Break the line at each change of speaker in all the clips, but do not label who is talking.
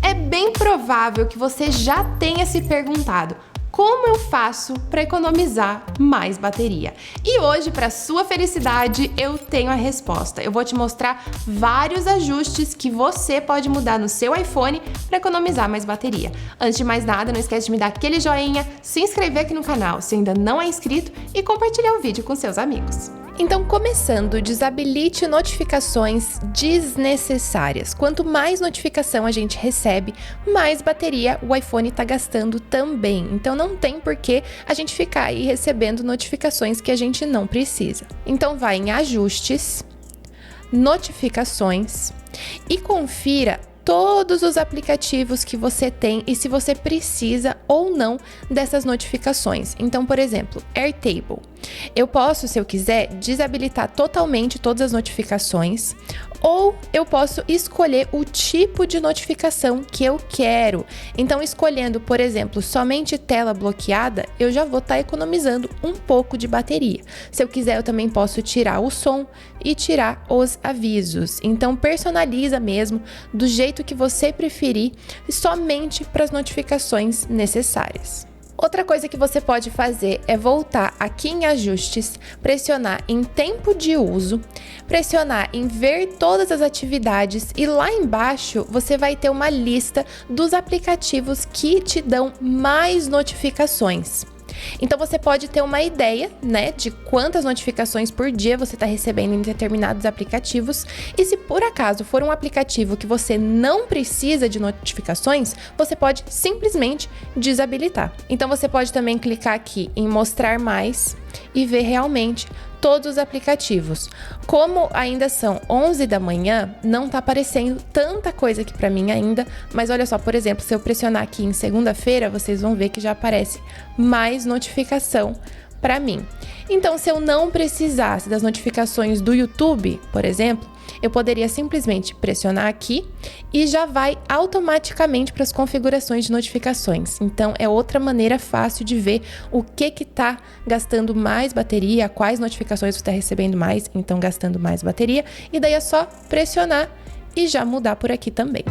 É bem provável que você já tenha se perguntado: como eu faço para economizar mais bateria? E hoje, para sua felicidade, eu tenho a resposta. Eu vou te mostrar vários ajustes que você pode mudar no seu iPhone para economizar mais bateria. Antes de mais nada, não esquece de me dar aquele joinha, se inscrever aqui no canal se ainda não é inscrito e compartilhar o vídeo com seus amigos. Então, começando, desabilite notificações desnecessárias. Quanto mais notificação a gente recebe, mais bateria o iPhone está gastando também. Então, não tem por que a gente ficar aí recebendo notificações que a gente não precisa. Então, vai em Ajustes, Notificações e confira todos os aplicativos que você tem e se você precisa ou não dessas notificações. Então, por exemplo, Airtable. Eu posso, se eu quiser, desabilitar totalmente todas as notificações, ou eu posso escolher o tipo de notificação que eu quero. Então, escolhendo, por exemplo, somente tela bloqueada, eu já vou estar economizando um pouco de bateria. Se eu quiser, eu também posso tirar o som e tirar os avisos. Então, personaliza mesmo do jeito que você preferir, somente para as notificações necessárias. Outra coisa que você pode fazer é voltar aqui em Ajustes, pressionar em Tempo de Uso, pressionar em Ver todas as atividades e lá embaixo você vai ter uma lista dos aplicativos que te dão mais notificações. Então você pode ter uma ideia, né, de quantas notificações por dia você está recebendo em determinados aplicativos, e se por acaso for um aplicativo que você não precisa de notificações, você pode simplesmente desabilitar. Então você pode também clicar aqui em Mostrar Mais e ver realmente todos os aplicativos. Como ainda são 11 da manhã, não tá aparecendo tanta coisa aqui para mim ainda, mas olha só, por exemplo, se eu pressionar aqui em segunda-feira, vocês vão ver que já aparece mais notificação para mim. Então, se eu não precisasse das notificações do YouTube, por exemplo, eu poderia simplesmente pressionar aqui e já vai automaticamente para as configurações de notificações. Então, é outra maneira fácil de ver o que está gastando mais bateria, quais notificações você está recebendo mais, então gastando mais bateria. E daí é só pressionar e já mudar por aqui também.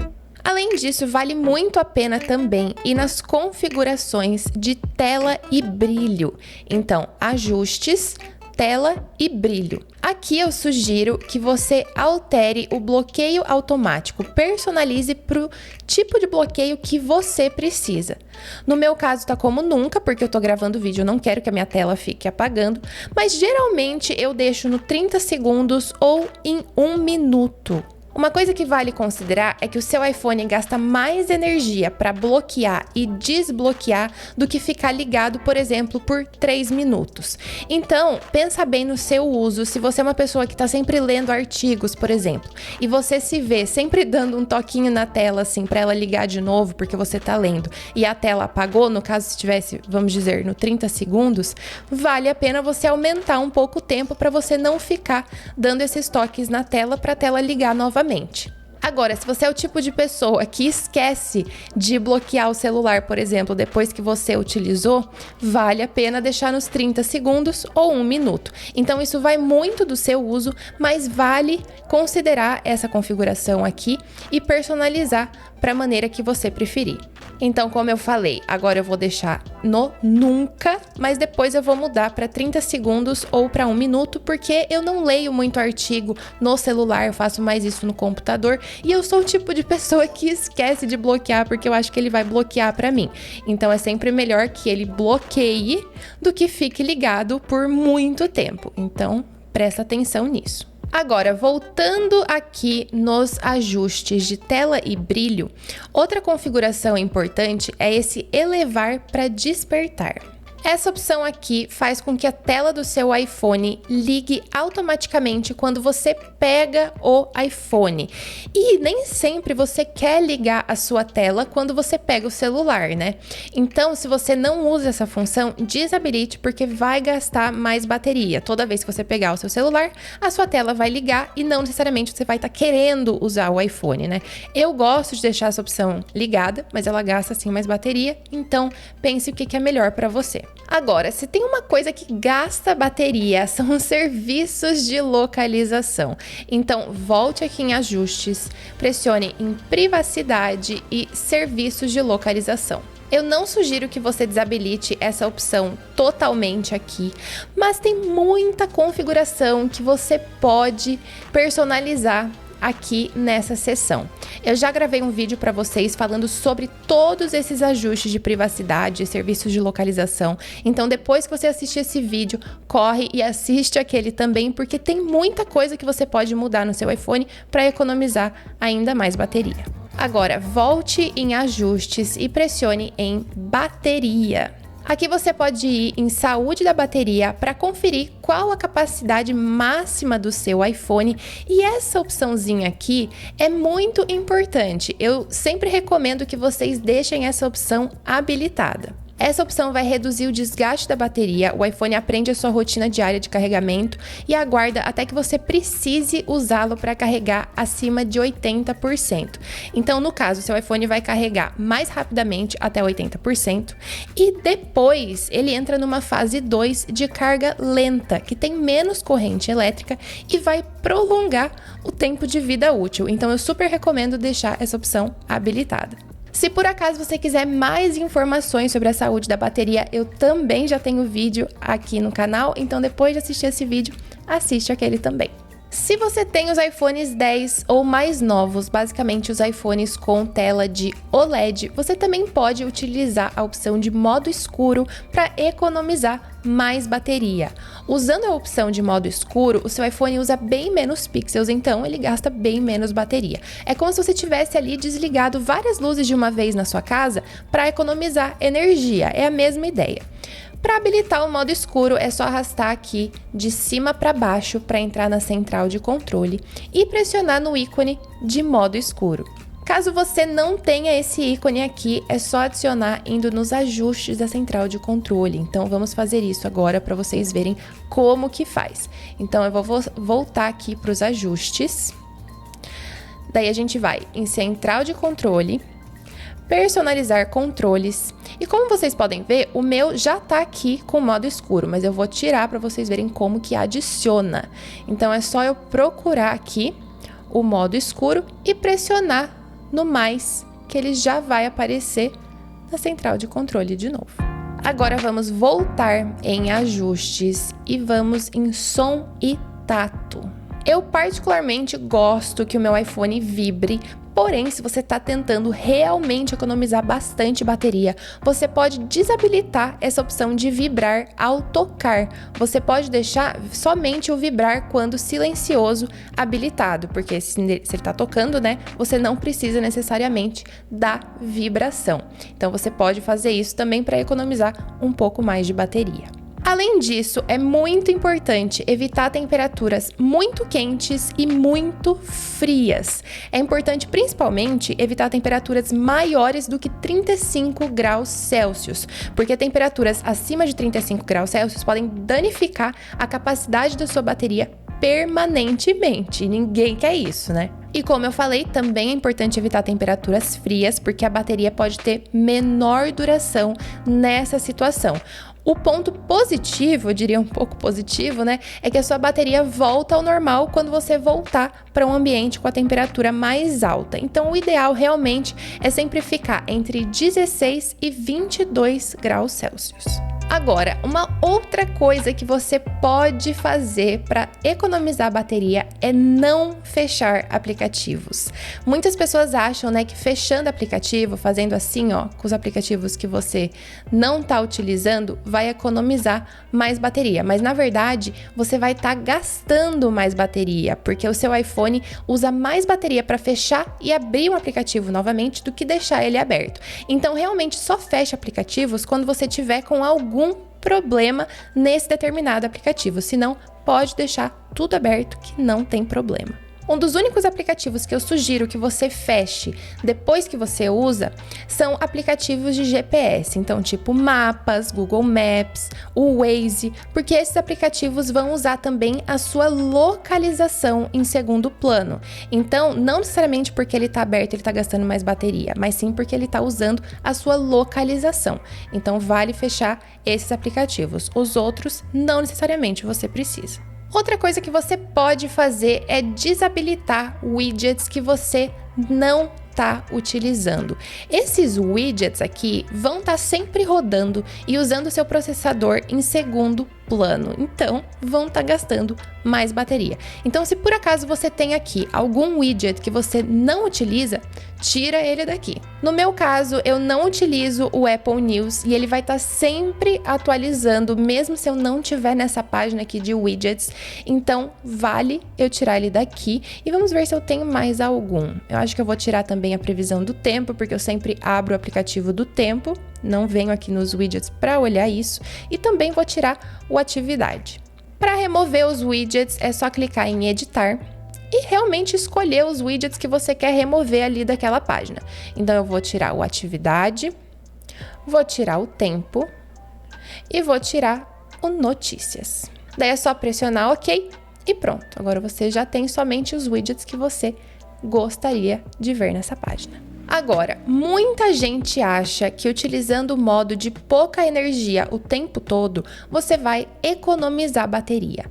Além disso, vale muito a pena também ir nas configurações de tela e brilho. Então, Ajustes, Tela e Brilho. Aqui eu sugiro que você altere o bloqueio automático, personalize para o tipo de bloqueio que você precisa. No meu caso tá como nunca, porque eu tô gravando vídeo, eu não quero que a minha tela fique apagando, mas geralmente eu deixo no 30 segundos ou em 1 minuto. Uma coisa que vale considerar é que o seu iPhone gasta mais energia para bloquear e desbloquear do que ficar ligado, por exemplo, por 3 minutos. Então, pensa bem no seu uso. Se você é uma pessoa que está sempre lendo artigos, por exemplo, e você se vê sempre dando um toquinho na tela assim para ela ligar de novo porque você está lendo e a tela apagou, no caso se estivesse, vamos dizer, no 30 segundos, vale a pena você aumentar um pouco o tempo para você não ficar dando esses toques na tela para a tela ligar novamente. Agora, se você é o tipo de pessoa que esquece de bloquear o celular, por exemplo, depois que você utilizou, vale a pena deixar nos 30 segundos ou 1 minuto. Então, isso vai muito do seu uso, mas vale considerar essa configuração aqui e personalizar para a maneira que você preferir. Então, como eu falei, agora eu vou deixar no nunca, mas depois eu vou mudar para 30 segundos ou para 1 minuto, porque eu não leio muito artigo no celular, eu faço mais isso no computador, e eu sou o tipo de pessoa que esquece de bloquear, porque eu acho que ele vai bloquear para mim. Então, é sempre melhor que ele bloqueie do que fique ligado por muito tempo. Então, presta atenção nisso. Agora, voltando aqui nos ajustes de tela e brilho, outra configuração importante é esse elevar para despertar. Essa opção aqui faz com que a tela do seu iPhone ligue automaticamente quando você pega o iPhone. E nem sempre você quer ligar a sua tela quando você pega o celular, né? Então, se você não usa essa função, desabilite, porque vai gastar mais bateria. Toda vez que você pegar o seu celular, a sua tela vai ligar e não necessariamente você vai estar querendo usar o iPhone, né? Eu gosto de deixar essa opção ligada, mas ela gasta sim mais bateria, então pense o que é melhor para você. Agora, se tem uma coisa que gasta bateria, são os serviços de localização. Então, volte aqui em ajustes, pressione em privacidade e serviços de localização. Eu não sugiro que você desabilite essa opção totalmente aqui, mas tem muita configuração que você pode personalizar aqui nessa seção. Eu já gravei um vídeo para vocês falando sobre todos esses ajustes de privacidade e serviços de localização. Então, depois que você assistir esse vídeo, corre e assiste aquele também, porque tem muita coisa que você pode mudar no seu iPhone para economizar ainda mais bateria. Agora, volte em ajustes e pressione em bateria. Aqui você pode ir em saúde da bateria para conferir qual a capacidade máxima do seu iPhone, e essa opçãozinha aqui é muito importante. Eu sempre recomendo que vocês deixem essa opção habilitada. Essa opção vai reduzir o desgaste da bateria, o iPhone aprende a sua rotina diária de carregamento e aguarda até que você precise usá-lo para carregar acima de 80%. Então, no caso, seu iPhone vai carregar mais rapidamente até 80% e depois ele entra numa fase 2 de carga lenta, que tem menos corrente elétrica e vai prolongar o tempo de vida útil. Então, eu super recomendo deixar essa opção habilitada. Se por acaso você quiser mais informações sobre a saúde da bateria, eu também já tenho vídeo aqui no canal, então depois de assistir esse vídeo, assiste aquele também. Se você tem os iPhones 10 ou mais novos, basicamente os iPhones com tela de OLED, você também pode utilizar a opção de modo escuro para economizar mais bateria. Usando a opção de modo escuro, o seu iPhone usa bem menos pixels, então ele gasta bem menos bateria. É como se você tivesse ali desligado várias luzes de uma vez na sua casa para economizar energia, é a mesma ideia. Para habilitar o modo escuro, é só arrastar aqui de cima para baixo para entrar na central de controle e pressionar no ícone de modo escuro. Caso você não tenha esse ícone aqui, é só adicionar indo nos ajustes da central de controle. Então, vamos fazer isso agora para vocês verem como que faz. Então, eu vou voltar aqui para os ajustes. Daí, a gente vai em central de controle, personalizar controles. E como vocês podem ver, o meu já tá aqui com o modo escuro, mas eu vou tirar para vocês verem como que adiciona. Então, é só eu procurar aqui o modo escuro e pressionar no mais, que ele já vai aparecer na central de controle de novo. Agora vamos voltar em ajustes e vamos em som e tato. Eu particularmente gosto que o meu iPhone vibre, porém, se você está tentando realmente economizar bastante bateria, você pode desabilitar essa opção de vibrar ao tocar. Você pode deixar somente o vibrar quando silencioso habilitado, porque se ele está tocando, né, você não precisa necessariamente da vibração. Então, você pode fazer isso também para economizar um pouco mais de bateria. Além disso, é muito importante evitar temperaturas muito quentes e muito frias. É importante, principalmente, evitar temperaturas maiores do que 35 graus Celsius, porque temperaturas acima de 35 graus Celsius podem danificar a capacidade da sua bateria permanentemente. Ninguém quer isso, né? E como eu falei, também é importante evitar temperaturas frias, porque a bateria pode ter menor duração nessa situação. O ponto positivo, eu diria um pouco positivo, né, é que a sua bateria volta ao normal quando você voltar para um ambiente com a temperatura mais alta. Então, o ideal realmente é sempre ficar entre 16 e 22 graus Celsius. Agora, uma outra coisa que você pode fazer para economizar bateria é não fechar aplicativos. Muitas pessoas acham, né, que fechando aplicativo, fazendo assim, ó, com os aplicativos que você não está utilizando, vai economizar mais bateria. Mas na verdade, você vai estar gastando mais bateria, porque o seu iPhone usa mais bateria para fechar e abrir um aplicativo novamente do que deixar ele aberto. Então, realmente só fecha aplicativos quando você tiver com algum problema nesse determinado aplicativo, senão pode deixar tudo aberto que não tem problema. Um dos únicos aplicativos que eu sugiro que você feche depois que você usa são aplicativos de GPS, então tipo Mapas, Google Maps, o Waze, porque esses aplicativos vão usar também a sua localização em segundo plano. Então, não necessariamente porque ele está aberto ele está gastando mais bateria, mas sim porque ele está usando a sua localização. Então, vale fechar esses aplicativos. Os outros, não necessariamente você precisa. Outra coisa que você pode fazer é desabilitar widgets que você não está utilizando. Esses widgets aqui vão estar sempre rodando e usando o seu processador em segundo plano, então vão estar gastando mais bateria. Então, se por acaso você tem aqui algum widget que você não utiliza, tira ele daqui. No meu caso, eu não utilizo o Apple News e ele vai estar sempre atualizando, mesmo se eu não tiver nessa página aqui de widgets. Então, vale eu tirar ele daqui e vamos ver se eu tenho mais algum. Eu acho que eu vou tirar também a previsão do tempo, porque eu sempre abro o aplicativo do tempo, não venho aqui nos widgets para olhar isso, e também vou tirar o atividade. Para remover os widgets, é só clicar em editar e realmente escolher os widgets que você quer remover ali daquela página. Então, eu vou tirar o atividade, vou tirar o tempo e vou tirar o notícias. Daí é só pressionar OK e pronto. Agora você já tem somente os widgets que você gostaria de ver nessa página. Agora, muita gente acha que utilizando o modo de pouca energia o tempo todo, você vai economizar bateria.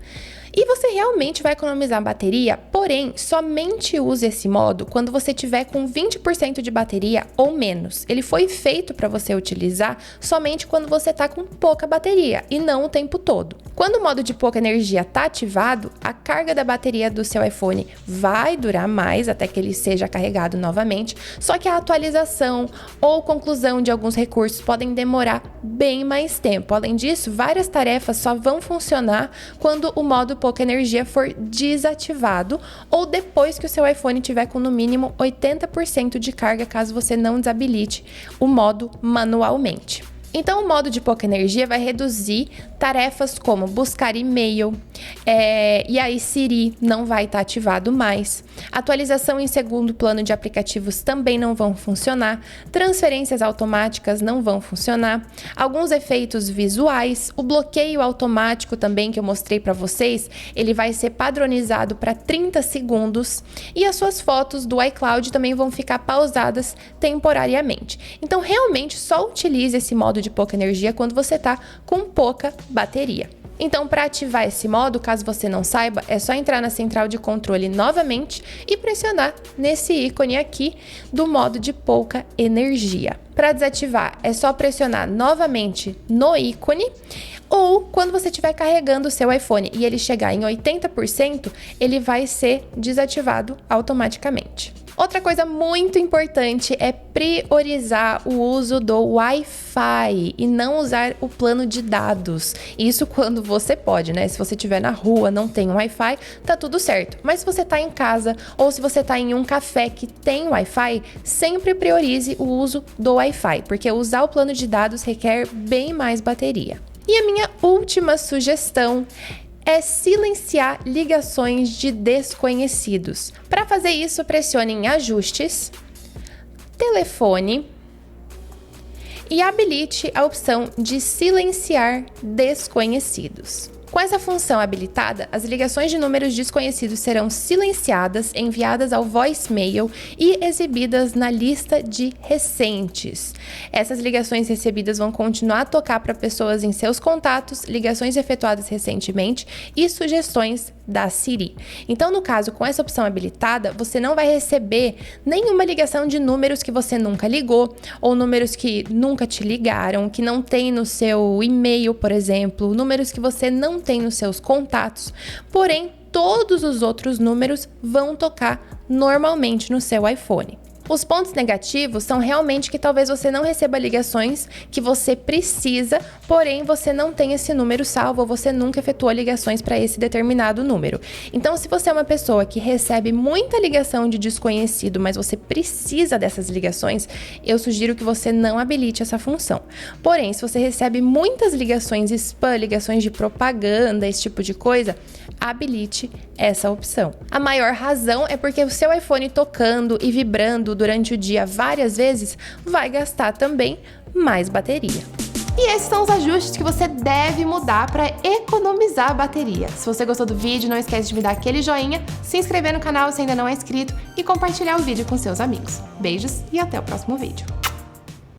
E você realmente vai economizar bateria, porém, somente use esse modo quando você tiver com 20% de bateria ou menos. Ele foi feito para você utilizar somente quando você está com pouca bateria e não o tempo todo. Quando o modo de pouca energia está ativado, a carga da bateria do seu iPhone vai durar mais até que ele seja carregado novamente, só que a atualização ou conclusão de alguns recursos podem demorar bem mais tempo. Além disso, várias tarefas só vão funcionar quando o modo pouca energia for desativado ou depois que o seu iPhone tiver com no mínimo 80% de carga, caso você não desabilite o modo manualmente. Então, o modo de pouca energia vai reduzir tarefas como buscar e-mail, e aí Siri não vai estar ativado mais. Atualização em segundo plano de aplicativos também não vão funcionar. Transferências automáticas não vão funcionar. Alguns efeitos visuais, o bloqueio automático também que eu mostrei para vocês, ele vai ser padronizado para 30 segundos. E as suas fotos do iCloud também vão ficar pausadas temporariamente. Então, realmente, só utilize esse modo de pouca energia quando você está com pouca bateria. Então, para ativar esse modo, caso você não saiba, é só entrar na central de controle novamente e pressionar nesse ícone aqui do modo de pouca energia. Para desativar, é só pressionar novamente no ícone, ou quando você estiver carregando o seu iPhone e ele chegar em 80%, ele vai ser desativado automaticamente. Outra coisa muito importante é priorizar o uso do Wi-Fi e não usar o plano de dados. Isso quando você pode, né? Se você estiver na rua, não tem Wi-Fi, tá tudo certo. Mas se você tá em casa ou se você tá em um café que tem Wi-Fi, sempre priorize o uso do Wi-Fi, porque usar o plano de dados requer bem mais bateria. E a minha última sugestão é silenciar ligações de desconhecidos. Para fazer isso, pressione em Ajustes, Telefone e habilite a opção de silenciar desconhecidos. Com essa função habilitada, as ligações de números desconhecidos serão silenciadas, enviadas ao voicemail e exibidas na lista de recentes. Essas ligações recebidas vão continuar a tocar para pessoas em seus contatos, ligações efetuadas recentemente e sugestões da Siri. Então, no caso, com essa opção habilitada, você não vai receber nenhuma ligação de números que você nunca ligou ou números que nunca te ligaram, que não tem no seu e-mail, por exemplo, números que você não tem nos seus contatos. Porém, todos os outros números vão tocar normalmente no seu iPhone. Os pontos negativos são realmente que talvez você não receba ligações que você precisa, porém você não tem esse número salvo ou você nunca efetuou ligações para esse determinado número. Então, se você é uma pessoa que recebe muita ligação de desconhecido, mas você precisa dessas ligações, eu sugiro que você não habilite essa função. Porém, se você recebe muitas ligações spam, ligações de propaganda, esse tipo de coisa, habilite essa opção. A maior razão é porque o seu iPhone tocando e vibrando durante o dia várias vezes vai gastar também mais bateria. E esses são os ajustes que você deve mudar para economizar a bateria. Se você gostou do vídeo, não esquece de me dar aquele joinha, se inscrever no canal se ainda não é inscrito e compartilhar o vídeo com seus amigos. Beijos e até o próximo vídeo.